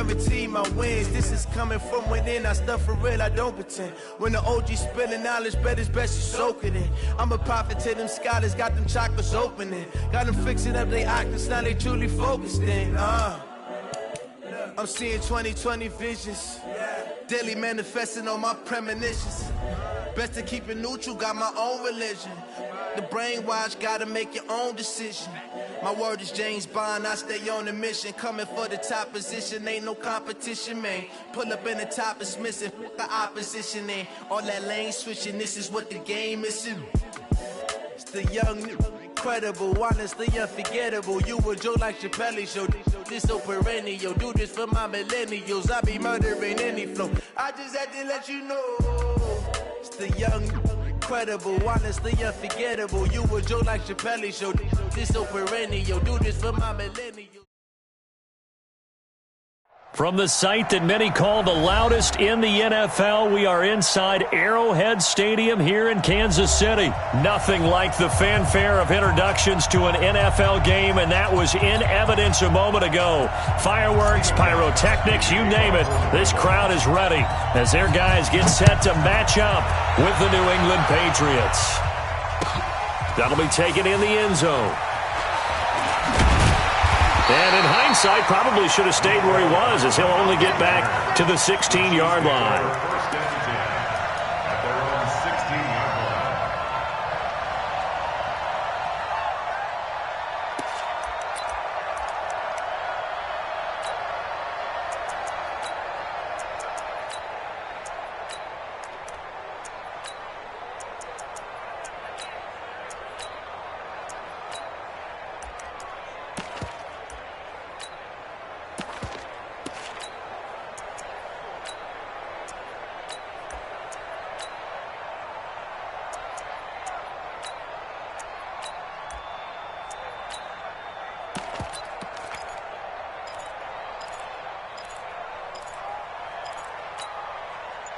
guarantee my wins. This is coming from within. I stuff for real, I don't pretend. When the OG spilling knowledge, bet it's best you soak it in. I'm a prophet to them scholars, got them chakras opening. Got them fixing up their octaves, now they truly focused in. I'm seeing 2020 visions. Daily manifesting on my premonitions. Best to keep it neutral, got my own religion. The brainwash, gotta make your own decision. My word is James Bond, I stay on the mission. Coming for the top position, ain't no competition, man. Pull up in the top, it's missing, the opposition in. All that lane switching, this is what the game is. It's the young, incredible, honestly unforgettable. You a joke like Chappelle show. This so perennial, do this for my millennials. I be murdering any flow. I just had to let you know. It's the young, incredible, honestly unforgettable. You a joke like Chappelle show. This so perennial, do this for my millennials. From the site that many call the loudest in the NFL, we are inside Arrowhead Stadium here in Kansas City. Nothing like the fanfare of introductions to an NFL game, and that was in evidence a moment ago. Fireworks, pyrotechnics, you name it. This crowd is ready as their guys get set to match up with the New England Patriots. That'll be taken in the end zone. And in hindsight, probably should have stayed where he was, as he'll only get back to the 16-yard line.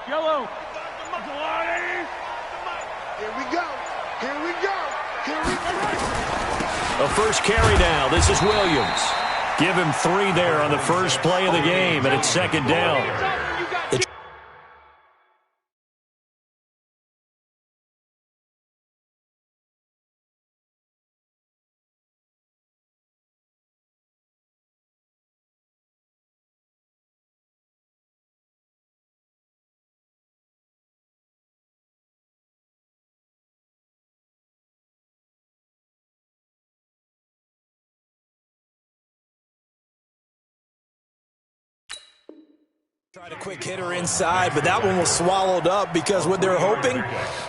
Yellow. Here we go. Here we go. Here we go. A first carry now. This is Williams. Give him 3 there on the first play of the game, and it's second down. Tried a quick hitter inside, but that one was swallowed up because what they're hoping,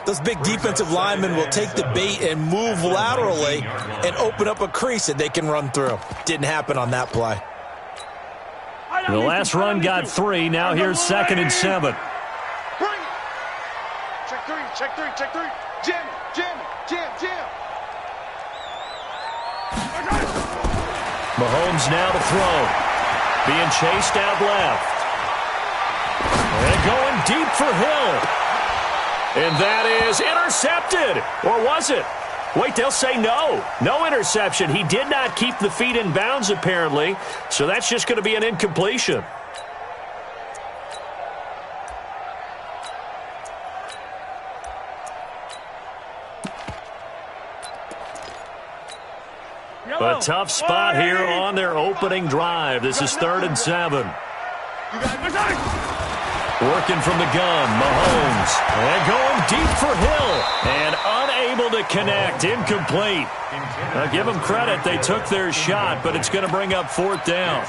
those big defensive linemen will take the bait and move laterally and open up a crease that they can run through. Didn't happen on that play. The last run got 3. Now here's 2nd and 7. Check 3, check 3, check 3. Jam, jam, jam, jam. Mahomes now to throw. Being chased out left. And going deep for Hill. And that is intercepted. Or was it? Wait, they'll say no. No interception. He did not keep the feet in bounds, apparently. So that's just going to be an incompletion. A tough spot here on their opening drive. This is 3rd and 7. Working from the gun, Mahomes. And going deep for Hill. And unable to connect. Incomplete. Now, give them credit. They took their shot, but it's going to bring up 4th down.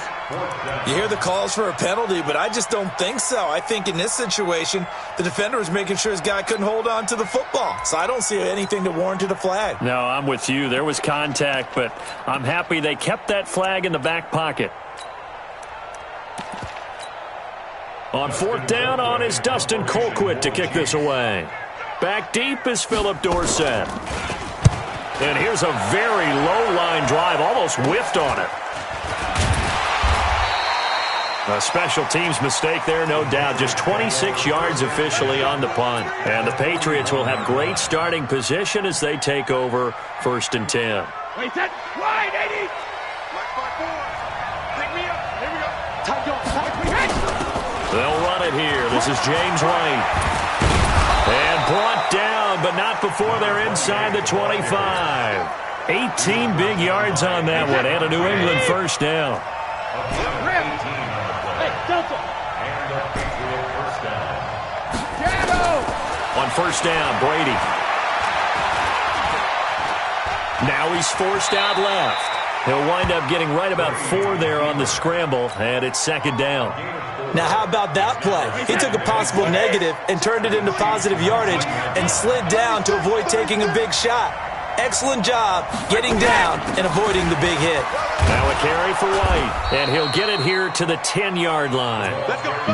You hear the calls for a penalty, but I just don't think so. I think in this situation, the defender was making sure his guy couldn't hold on to the football. So I don't see anything that warranted a flag. No, I'm with you. There was contact, but I'm happy they kept that flag in the back pocket. On 4th down on is Dustin Colquitt to kick this away. Back deep is Philip Dorsett. And here's a very low line drive, almost whiffed on it. A special teams mistake there, no doubt. Just 26 yards officially on the punt. And the Patriots will have great starting position as they take over 1st and 10. Wait, that wide, 80. Black 5-4. Pick me up. Here we go. Tight go. Tight They'll run it here. This is James White. And brought down, but not before they're inside the 25. 18 big yards on that one, and a New England first down. On first down, Brady. Now he's forced out left. He'll wind up getting right about 4 there on the scramble, and it's second down. Now, how about that play? He took a possible negative and turned it into positive yardage and slid down to avoid taking a big shot. Excellent job getting down and avoiding the big hit. Now a carry for White, and he'll get it here to the 10-yard line.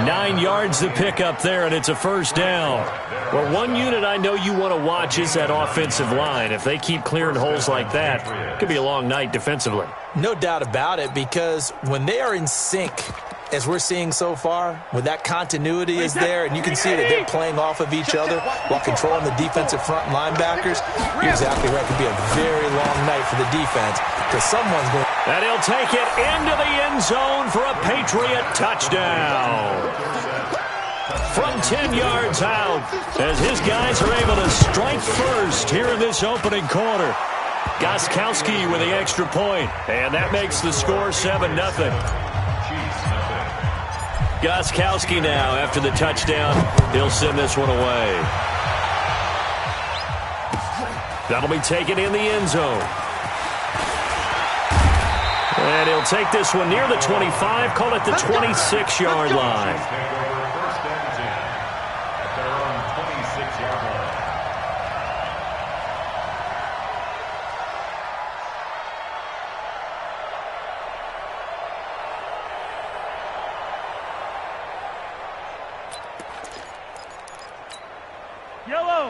9 yards to pick up there, and it's a first down. Well, one unit I know you want to watch is that offensive line. If they keep clearing holes like that, it could be a long night defensively. No doubt about it, because when they are in sync, as we're seeing so far, when that continuity is there and you can see that they're playing off of each other while controlling the defensive front linebackers, you're exactly right. It could be a very long night for the defense because someone's going. And he'll take it into the end zone for a Patriot touchdown. From 10 yards out, as his guys are able to strike first here in this opening quarter. Gostkowski with the extra point, and that makes the score 7-0. Gostkowski now, after the touchdown, he'll send this one away. That'll be taken in the end zone. And he'll take this one near the 25, call it the 26-yard line.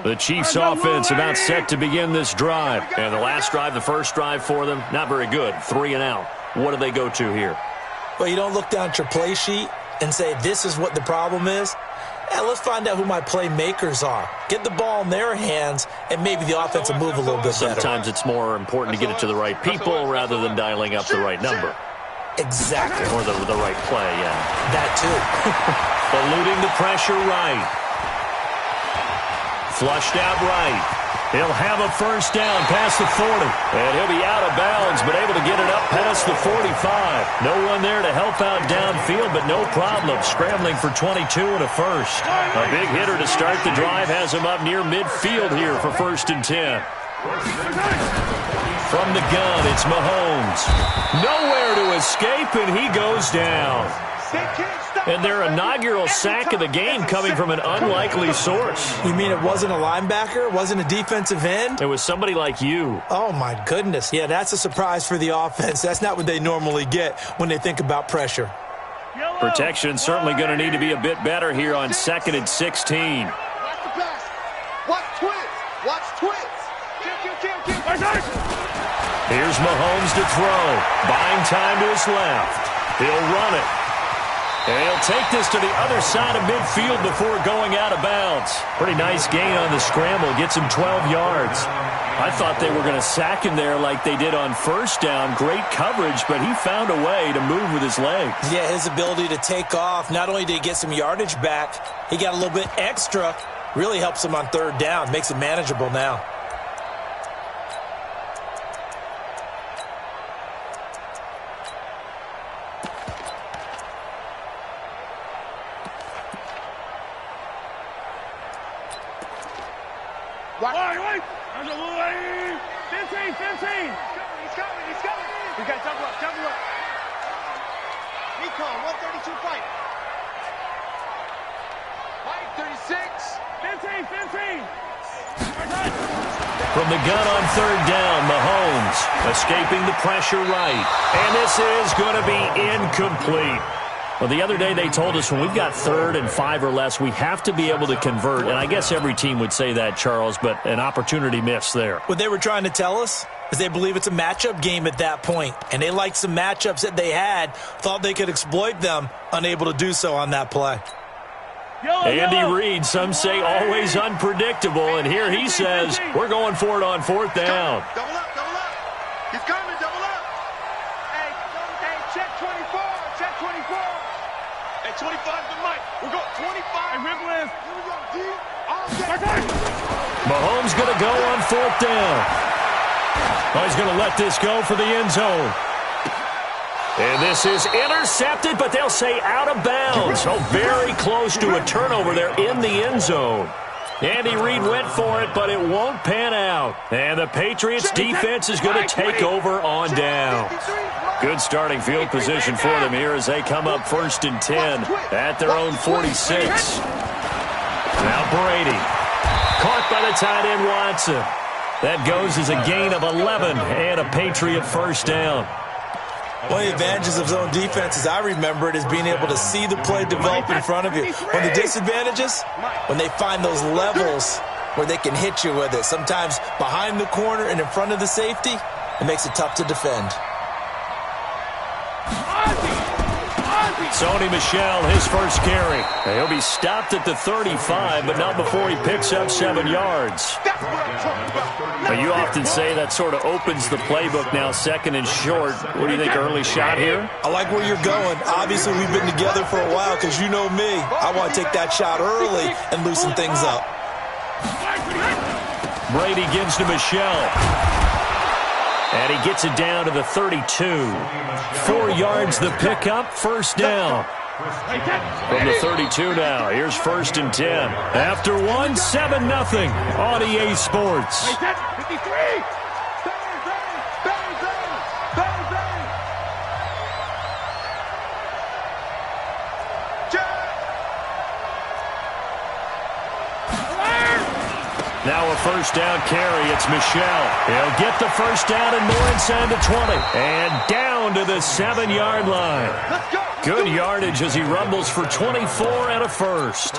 The Chiefs offense about set to begin this drive. And the last drive, the first drive for them, not very good. 3 and out. What do they go to here? Well, you don't look down at your play sheet and say, this is what the problem is. Yeah, let's find out who my playmakers are. Get the ball in their hands, and maybe the offense will move a little bit better. Sometimes it's more important to get it to the right people rather than dialing up the right number. Exactly. Or the right play, yeah. That too. Eluding the pressure right. Flushed out right. He'll have a first down past the 40. And he'll be out of bounds, but able to get it up past the 45. No one there to help out downfield, but no problem. Scrambling for 22 and a first. A big hitter to start the drive has him up near midfield here for 1st and 10. From the gun, it's Mahomes. Nowhere to escape, and he goes down. And their inaugural sack of the game coming from an unlikely source. You mean it wasn't a linebacker? It wasn't a defensive end? It was somebody like you. Oh, my goodness. Yeah, that's a surprise for the offense. That's not what they normally get when they think about pressure. Protection certainly going to need to be a bit better here on 2nd and 16. Watch the pass. Watch twins. Watch twins. Here's Mahomes to throw. Buying time to his left. He'll run it. And he'll take this to the other side of midfield before going out of bounds. Pretty nice gain on the scramble. Gets him 12 yards. I thought they were going to sack him there like they did on first down. Great coverage, but he found a way to move with his legs. Yeah, his ability to take off. Not only did he get some yardage back, he got a little bit extra. Really helps him on 3rd down. Makes it manageable now. Wait. 15. He's coming. You got double up. Recon, 132 fight. White, 36. 15. From the gun on 3rd down, Mahomes escaping the pressure right. And this is going to be incomplete. Well, the other day they told us when we've got 3rd and 5 or less, we have to be able to convert. And I guess every team would say that, Charles, but an opportunity missed there. What they were trying to tell us is they believe it's a matchup game at that point. And they liked some matchups that they had, thought they could exploit them, unable to do so on that play. Andy Reid, some say always unpredictable. And here he says, we're going for it on 4th down. Double up. He's coming, double up. Hey, check 24. Hey, 25 to Mike. We're going 25. Rip list. Here we go, D. All day. Mahomes going to go on 4th down. Oh, he's going to let this go for the end zone. And this is intercepted, but they'll say out of bounds. So very close to a turnover there in the end zone. Andy Reid went for it, but it won't pan out. And the Patriots defense is going to take over on down. Good starting field position for them here as they come up 1st and 10 at their own 46. Now Brady. Caught by the tight end Watson. That goes as a gain of 11 and a Patriot 1st down. One of the advantages of zone defense, as I remember it, is being able to see the play develop in front of you. One of the disadvantages, when they find those levels where they can hit you with it, sometimes behind the corner and in front of the safety, it makes it tough to defend. Sony Michel, his first carry. He'll be stopped at the 35, but not before he picks up 7 yards. Now, you often say that sort of opens the playbook now, 2nd and short. What do you think, early shot here? I like where you're going. Obviously, we've been together for a while because you know me. I want to take that shot early and loosen things up. Brady gives to Michel. And he gets it down to the 32. 4 yards the pickup, 1st down. From the 32 now, here's 1st and 10. After 1, 7-0 on EA Sports. Now a 1st down carry. It's Michel. He'll get the 1st down and more inside the 20. And down to the 7-yard line. Good yardage as he rumbles for 24 and a 1st.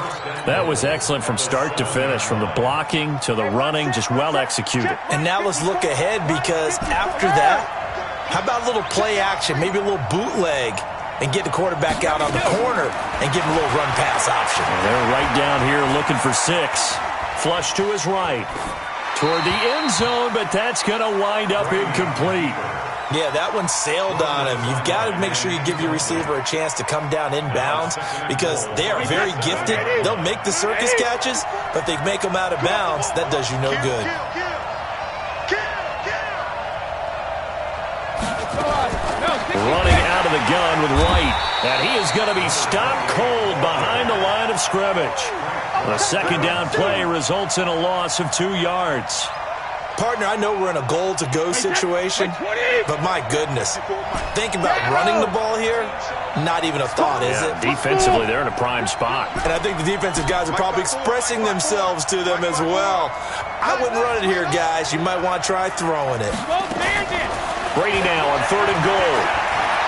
That was excellent from start to finish, from the blocking to the running, just well executed. And now let's look ahead, because after that, how about a little play action, maybe a little bootleg, and get the quarterback out on the corner and give him a little run-pass option. And they're right down here looking for 6. Flush to his right. Toward the end zone, but that's going to wind up incomplete. Yeah, that one sailed on him. You've got to make sure you give your receiver a chance to come down inbounds, because they are very gifted. They'll make the circus catches, but if they make them out of bounds, that does you no good. Running out of the gun with White. And he is going to be stopped cold behind the line of scrimmage. A 2nd down play results in a loss of 2 yards. Partner, I know we're in a goal-to-go situation, but my goodness, think about running the ball here, not even a thought, is it? Defensively, they're in a prime spot. And I think the defensive guys are probably expressing themselves to them as well. I wouldn't run it here, guys. You might want to try throwing it. Brady now on 3rd and goal.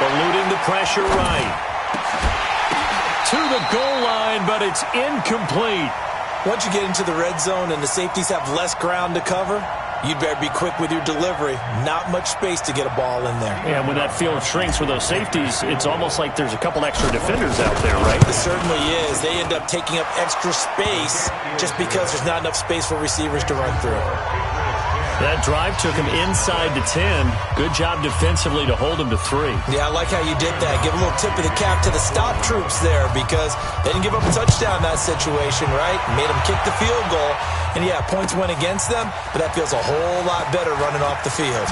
Eluding the pressure right. To the goal line, but it's incomplete. Once you get into the red zone and the safeties have less ground to cover, you'd better be quick with your delivery. Not much space to get a ball in there. Yeah, when that field shrinks with those safeties, it's almost like there's a couple extra defenders out there, right? It certainly is. They end up taking up extra space just because there's not enough space for receivers to run through. That drive took him inside to 10. Good job defensively to hold him to 3. Yeah, I like how you did that. Give a little tip of the cap to the stop troops there, because they didn't give up a touchdown in that situation, right? Made them kick the field goal. And, yeah, points went against them, but that feels a whole lot better running off the field.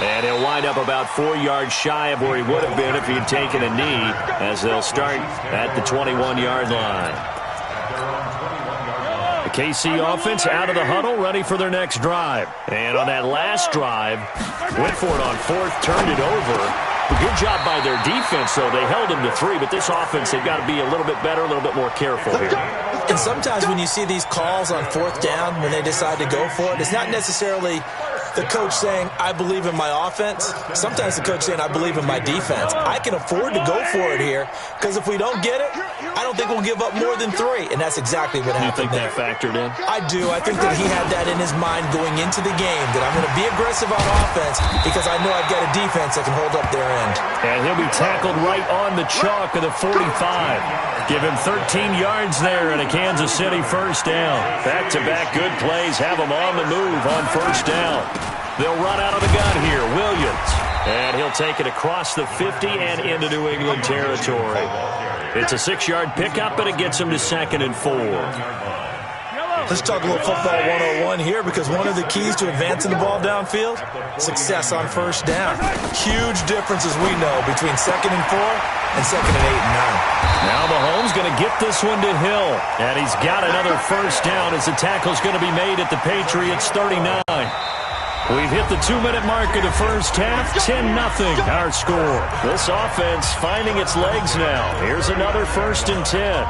And he'll wind up about 4 yards shy of where he would have been if he had taken a knee, as they'll start at the 21-yard line. KC offense out of the huddle, ready for their next drive. And on that last drive, went for it on 4th, turned it over. A good job by their defense, though. They held them to 3, but this offense, they've got to be a little bit better, a little bit more careful here. And sometimes when you see these calls on 4th down, when they decide to go for it, it's not necessarily the coach saying, I believe in my offense. Sometimes the coach saying, I believe in my defense. I can afford to go for it here, because if we don't get it, I don't think we'll give up more than 3. And that's exactly what happened there. You think that factored in? I do. I think that he had that in his mind going into the game, that I'm going to be aggressive on offense because I know I've got a defense that can hold up their end. And he'll be tackled right on the chalk of the 45. Give him 13 yards there and a Kansas City 1st down. Back-to-back good plays have them on the move on 1st down. They'll run out of the gun here. Williams And he'll take it across the 50 and into New England territory. It's a 6-yard pickup, but it gets him to 2nd and 4. Let's talk a little football 101 here, because one of the keys to advancing the ball downfield, success on first down. Huge difference, as we know, between 2nd and 4 and 2nd and 8 and 9. Now Mahomes going to get this one to Hill, and he's got another first down as the tackle's going to be made at the Patriots 39. We've hit the 2-minute mark of the first half, 10-0 our score. This offense finding its legs now. Here's another 1st and 10.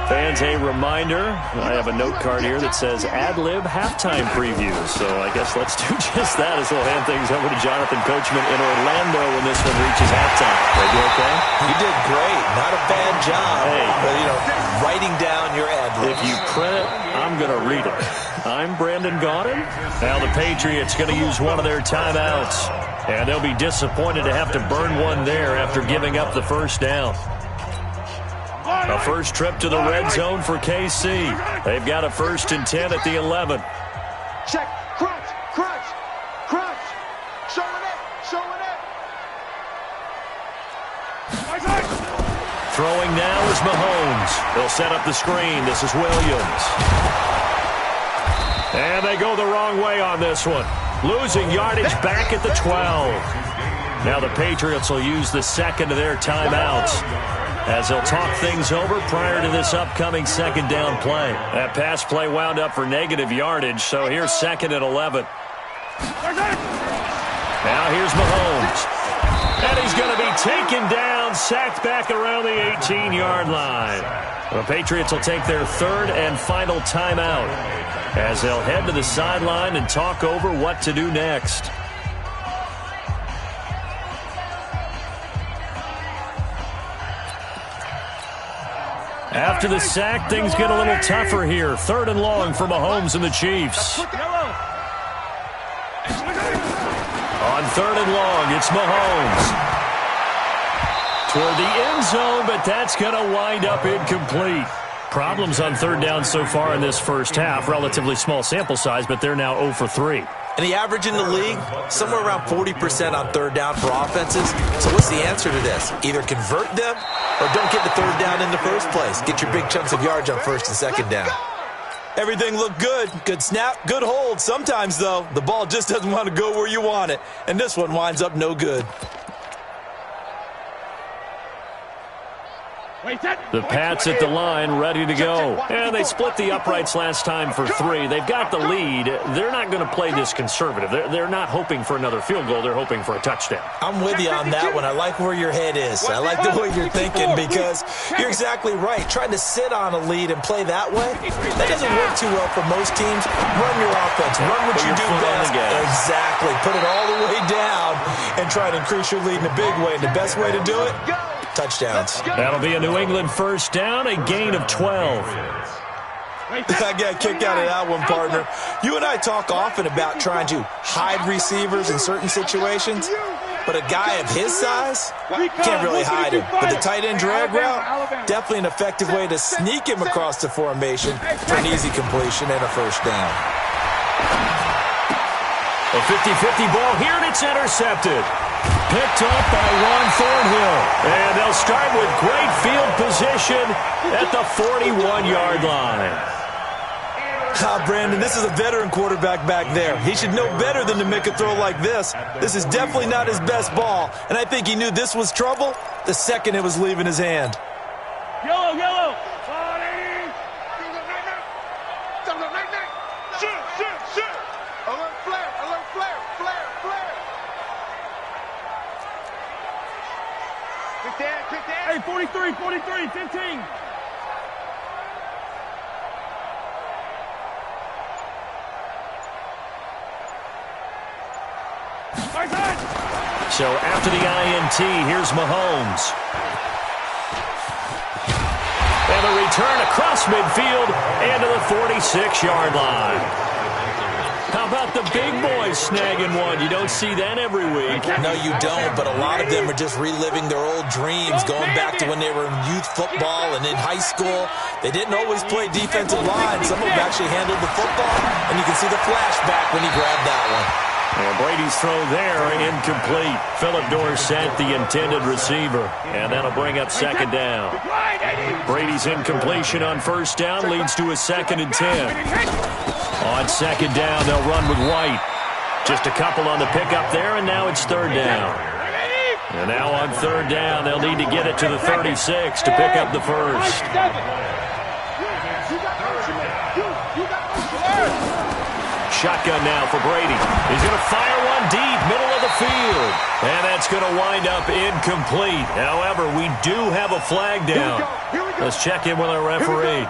Fans, a reminder, I have a note card here that says ad-lib halftime preview. So I guess let's do just that as we'll hand things over to Jonathan Coachman in Orlando when this one reaches halftime. Did I do okay? You did great. Not a bad job. Hey. But, writing down your ad-libs. If you print it, I'm going to read it. I'm Brandon Gaudin. Now the Patriots going to use one of their timeouts. And they'll be disappointed to have to burn one there after giving up the first down. A first trip to the red zone for KC. They've got a 1st and 10 at the 11. Check. Crunch. Showing it. Throwing now is Mahomes. They'll set up the screen. This is Williams. And they go the wrong way on this one. Losing yardage back at the 12. Now the Patriots will use the second of their timeouts as they'll talk things over prior to this upcoming 2nd down play. That pass play wound up for negative yardage, so here's 2nd and 11. Now here's Mahomes. And he's going to be taken down, sacked back around the 18-yard line. The Patriots will take their 3rd and final timeout as they'll head to the sideline and talk over what to do next. After the sack, things get a little tougher here. 3rd and long for Mahomes and the Chiefs. On 3rd and long, it's Mahomes. Toward the end zone, but that's going to wind up incomplete. Problems on 3rd down so far in this first half. Relatively small sample size, but they're now 0 for 3. And the average in the league, somewhere around 40% on 3rd down for offenses. So what's the answer to this? Either convert them or don't get the 3rd down in the first place. Get your big chunks of yards on 1st and 2nd down. Everything looked good. Good snap, good hold. Sometimes, though, the ball just doesn't want to go where you want it. And this one winds up no good. The Pats at the line, ready to go. And they split the uprights last time for 3. They've got the lead. They're not going to play this conservative. They're not hoping for another field goal. They're hoping for a touchdown. I'm with you on that one. I like where your head is. I like the way you're thinking, because you're exactly right. Trying to sit on a lead and play that way, that doesn't work too well for most teams. Run your offense. Run what you do best. Exactly. Put it all the way down and try to increase your lead in a big way. And the best way to do it, touchdowns. That'll be a New England first down, a gain of 12. I got a kick out of that one, partner. You and I talk often about trying to hide receivers in certain situations, but a guy of his size can't really hide him. But the tight end drag route, definitely an effective way to sneak him across the formation for an easy completion and a first down. A 50-50 ball here, and it's intercepted. Picked up by Juan Thornhill. And they'll start with great field position at the 41-yard line. Brandon, this is a veteran quarterback back there. He should know better than to make a throw like this. This is definitely not his best ball, and I think he knew this was trouble the second it was leaving his hand. Yellow. Shoot. Alert flare. Quick down. Hey, 43, 15. So after the INT, here's Mahomes. And a return across midfield and to the 46-yard line. How about about the big boys snagging one? You don't see that every week. No, you don't, but a lot of them are just reliving their old dreams, going back to when they were in youth football and in high school. They didn't always play defensive line. Some of them actually handled the football, and you can see the flashback when he grabbed that one. And Brady's throw there, incomplete. Philip Dorsett, the intended receiver. And that'll bring up second down. Brady's incompletion on first down leads to a 2nd and 10. On second down, they'll run with White. Just a couple on the pickup there, and now it's 3rd down. And now on 3rd down, they'll need to get it to the 36 to pick up the first. Shotgun now for Brady. He's going to fire one deep, middle of the field. And that's going to wind up incomplete. However, we do have a flag down. Let's check in with our referee.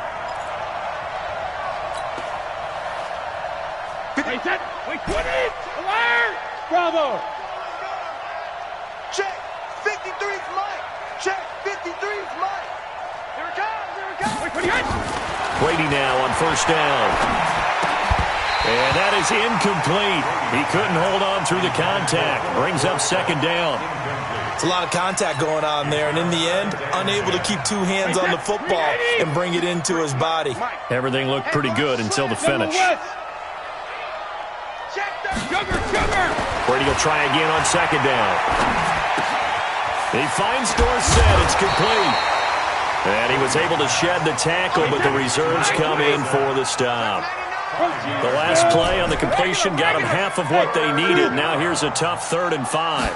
Bravo. Check. 53 is Mike. Check. 53 is Mike. Here it comes. Brady now on first down. And that is incomplete. He couldn't hold on through the contact. Brings up 2nd down. It's a lot of contact going on there, and in the end, unable to keep 2 hands on the football and bring it into his body. Everything looked pretty good until the finish. Brady will try again on 2nd down. He finds Dorsett. It's complete. And he was able to shed the tackle, but the reserves come in for the stop. The last play on the completion got them half of what they needed. Now here's a tough 3rd and 5.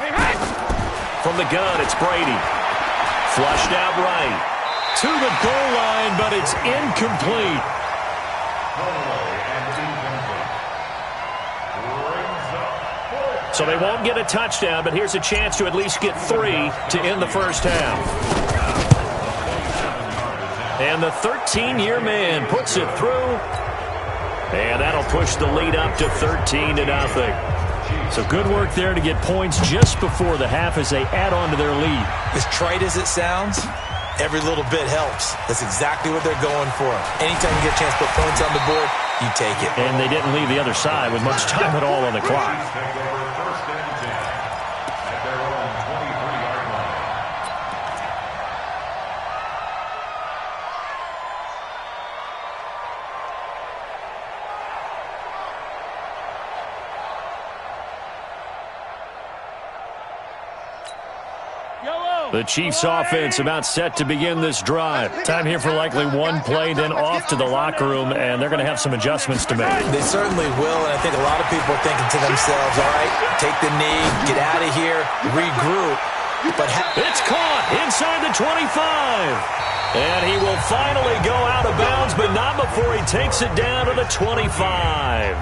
From the gun, it's Brady. Flushed out right. To the goal line, but it's incomplete. So they won't get a touchdown, but here's a chance to at least get 3 to end the first half. And the 13-year man puts it through. And that'll push the lead up to 13-0. So good work there to get points just before the half as they add on to their lead. As trite as it sounds, every little bit helps. That's exactly what they're going for. Anytime you get a chance to put points on the board, you take it. And they didn't leave the other side with much time at all on the clock. The Chiefs offense about set to begin this drive. Time here for likely one play, then off to the locker room, and they're going to have some adjustments to make. They certainly will, and I think a lot of people are thinking to themselves, all right, take the knee, get out of here, regroup. But it's caught inside the 25. And he will finally go out of bounds, but not before he takes it down to the 25.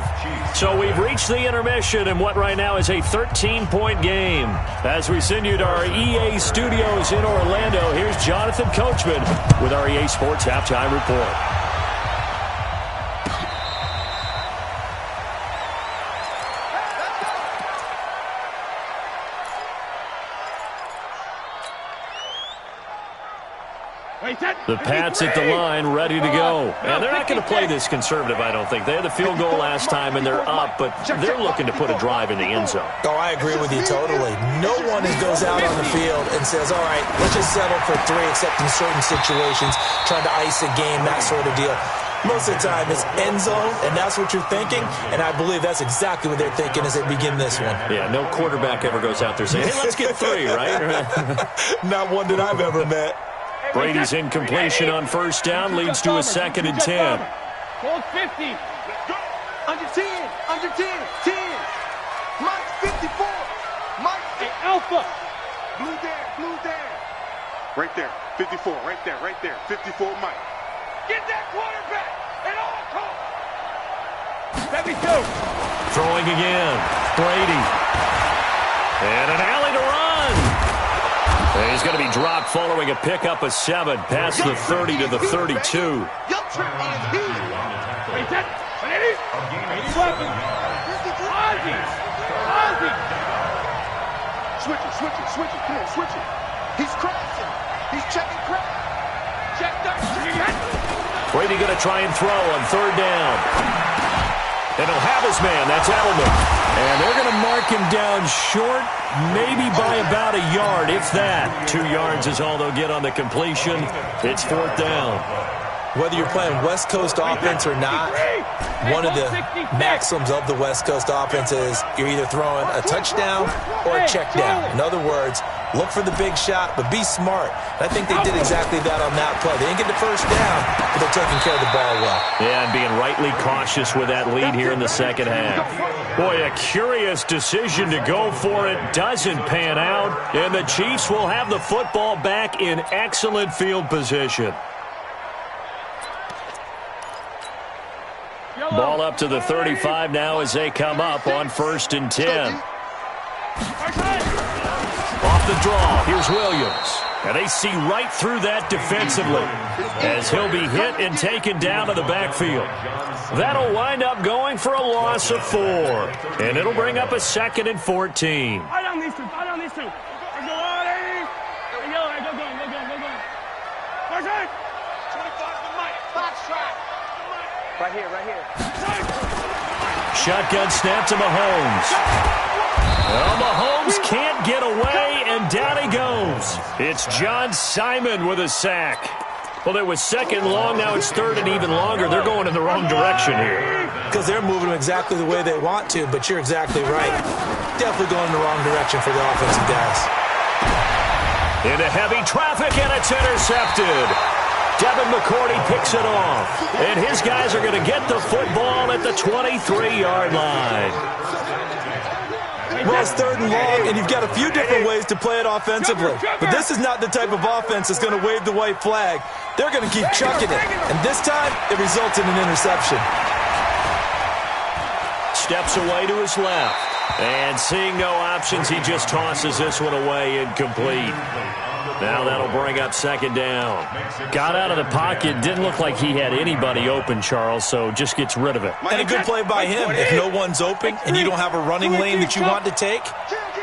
So we've reached the intermission in what right now is a 13-point game. As we send you to our EA studios in Orlando, here's Jonathan Coachman with our EA Sports Halftime Report. The Pats at the line, ready to go. And they're not going to play this conservative, I don't think. They had the field goal last time, and they're up, but they're looking to put a drive in the end zone. Oh, I agree with you totally. No one goes out on the field and says, all right, let's just settle for 3, except in certain situations, trying to ice a game, that sort of deal. Most of the time, it's end zone, and that's what you're thinking, and I believe that's exactly what they're thinking as they begin this one. Yeah, no quarterback ever goes out there saying, hey, let's get 3, right? Not one that I've ever met. Brady's incompletion on first down leads to a 2nd and 10. Hold 50. Under 10. Under 10. 10. Mike 54. Mike. Hey, Alpha. Blue there. Blue there. Right there. 54. Right there. Right there. 54 Mike. Get that quarterback at all costs. 72. Throwing again. Brady. And an alley to run. And he's going to be dropped following a pickup of 7 past the 30 to the 32. Switch it. Come on, switch it. He's crashing. He's checking crash. Check that. Brady going to try and throw on 3rd down. And he'll have his man. That's Edelman. And they're going to mark him down short, maybe by about a yard, if that. 2 yards is all they'll get on the completion. It's 4th down. Whether you're playing West Coast offense or not, one of the maxims of the West Coast offense is you're either throwing a touchdown or a check down. In other words, look for the big shot, but be smart. And I think they did exactly that on that play. They didn't get the first down, but they're taking care of the ball well. Yeah, and being rightly cautious with that lead here in the second half. Boy, a curious decision to go for it. Doesn't pan out, and the Chiefs will have the football back in excellent field position. Ball up to the 35 now as they come up on 1st and 10. Off the draw, here's Williams. And they see right through that defensively as he'll be hit and taken down to the backfield. That'll wind up going for a loss of 4. And it'll bring up a 2nd and 14. I don't need to. Let's go, ladies. Go. Martin! 25 to Mike. Box track. Right here. Shotgun snap to Mahomes. Well, Mahomes can't get away, and down he goes. It's John Simon with a sack. Well, it was 2nd long, now it's 3rd and even longer. They're going in the wrong direction here. Because they're moving them exactly the way they want to, but you're exactly right. Definitely going in the wrong direction for the offensive guys. Into heavy traffic, and it's intercepted. Devin McCourty picks it off, and his guys are going to get the football at the 23-yard line. Well, it's 3rd and long, and you've got a few different ways to play it offensively. But this is not the type of offense that's going to wave the white flag. They're going to keep chucking it, and this time it results in an interception. Steps away to his left, and seeing no options, he just tosses this one away incomplete. Now that'll bring up 2nd down. Got out of the pocket. Didn't look like he had anybody open, Charles, so just gets rid of it. And a good play by him. If no one's open and you don't have a running lane that you want to take,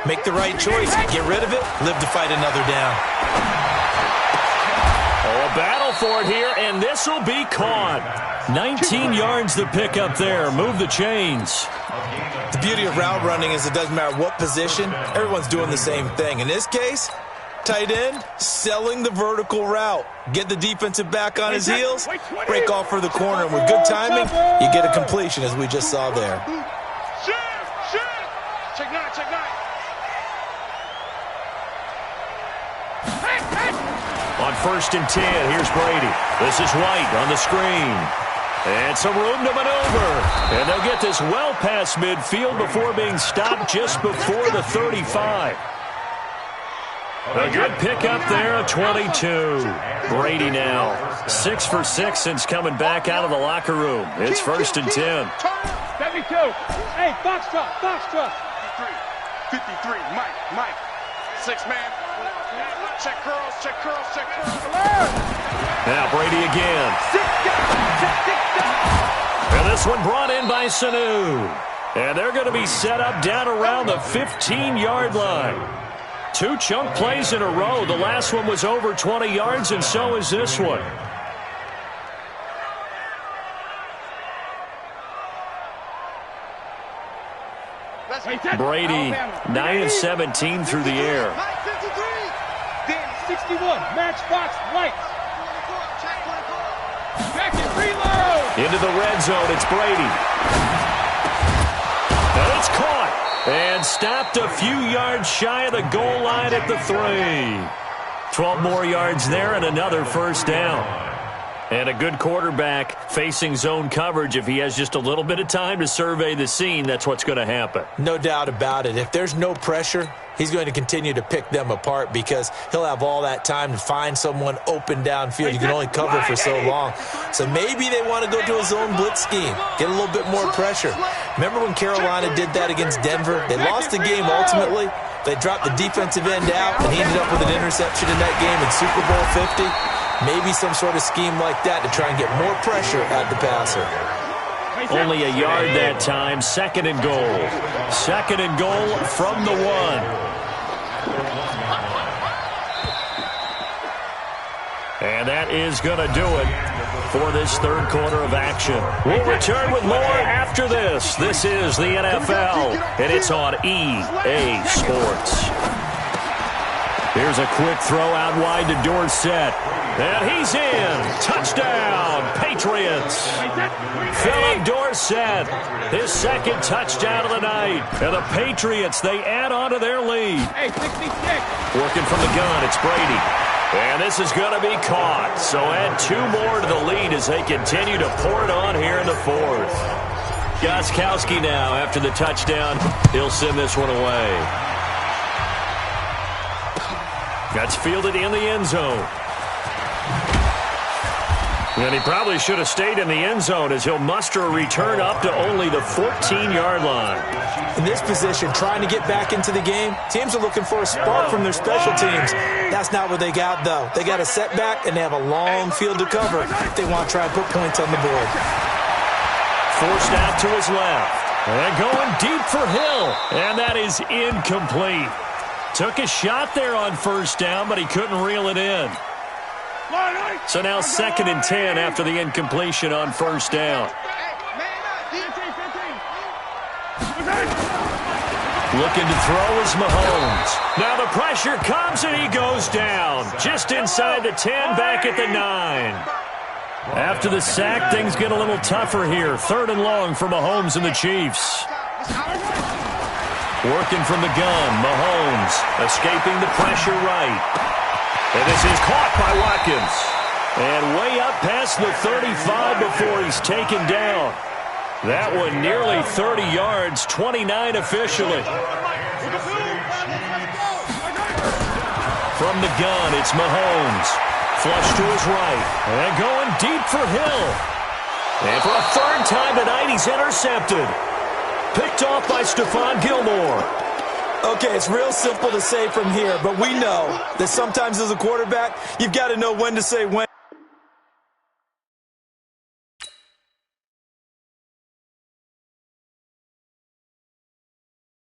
make the right choice. Get rid of it. Live to fight another down. Oh, a battle for it here, and this will be caught. 19 yards to pick up there. Move the chains. The beauty of route running is it doesn't matter what position. Everyone's doing the same thing. In this case, tight end, selling the vertical route. Get the defensive back on his heels, break off for the corner, and with good timing, you get a completion, as we just saw there. Check 9. On 1st and 10, here's Brady. This is White on the screen. And some room to maneuver. And they'll get this well past midfield before being stopped just before the 35. A good pickup there at 22. Brady now 6 for 6 since coming back out of the locker room. It's 1st and 10. 72. Hey, box truck. 53. Mike. 6-man. Check curls. Now Brady again. And this one brought in by Sanu. And they're going to be set up down around the 15-yard line. 2 chunk plays in a row. The last one was over 20 yards, and so is this one. Brady, 9 of 17 through the air. 61, matchbox White. Back and reload. Into the red zone, it's Brady. And it's caught. And stopped a few yards shy of the goal line at the 3. 12 more yards there and another 1st down. And a good quarterback facing zone coverage. If he has just a little bit of time to survey the scene, that's what's going to happen. No doubt about it. If there's no pressure, he's going to continue to pick them apart because he'll have all that time to find someone open downfield. You can only cover for so long. So maybe they want to go to a zone blitz scheme, get a little bit more pressure. Remember when Carolina did that against Denver? They lost the game ultimately. They dropped the defensive end out, and he ended up with an interception in that game in Super Bowl 50. Maybe some sort of scheme like that to try and get more pressure at the passer. Only a yard that time. 2nd and goal. 2nd and goal from the 1. And that is going to do it. for this third quarter of action. We'll return with more after this. This is the NFL, and it's on EA Sports. Here's a quick throw out wide to Dorsett. And he's in. Touchdown, Patriots. Philip Dorsett, his second touchdown of the night. And the Patriots, they add on to their lead. Hey, 66. Working from the gun, it's Brady. And this is going to be caught. So add 2 more to the lead as they continue to pour it on here in the fourth. Gostkowski now after the touchdown. He'll send this one away. That's fielded in the end zone. And he probably should have stayed in the end zone as he'll muster a return up to only the 14-yard line. In this position, trying to get back into the game, teams are looking for a spark from their special teams. That's not what they got, though. They got a setback, and they have a long field to cover if they want to try and put points on the board. Forced out to his left. And going deep for Hill. And that is incomplete. Took a shot there on first down, but he couldn't reel it in. So now 2nd and 10 after the incompletion on first down. Looking to throw is Mahomes. Now the pressure comes and he goes down. Just inside the 10, back at the 9. After the sack, things get a little tougher here. 3rd and long for Mahomes and the Chiefs. Working from the gun, Mahomes escaping the pressure right. And this is caught by Watkins. And way up past the 35 before he's taken down. That one nearly 30 yards, 29 officially. From the gun, it's Mahomes. Flush to his right. And going deep for Hill. And for a 3rd time tonight, he's intercepted. Picked off by Stephon Gilmore. Okay, it's real simple to say from here, but we know that sometimes as a quarterback, you've got to know when to say when.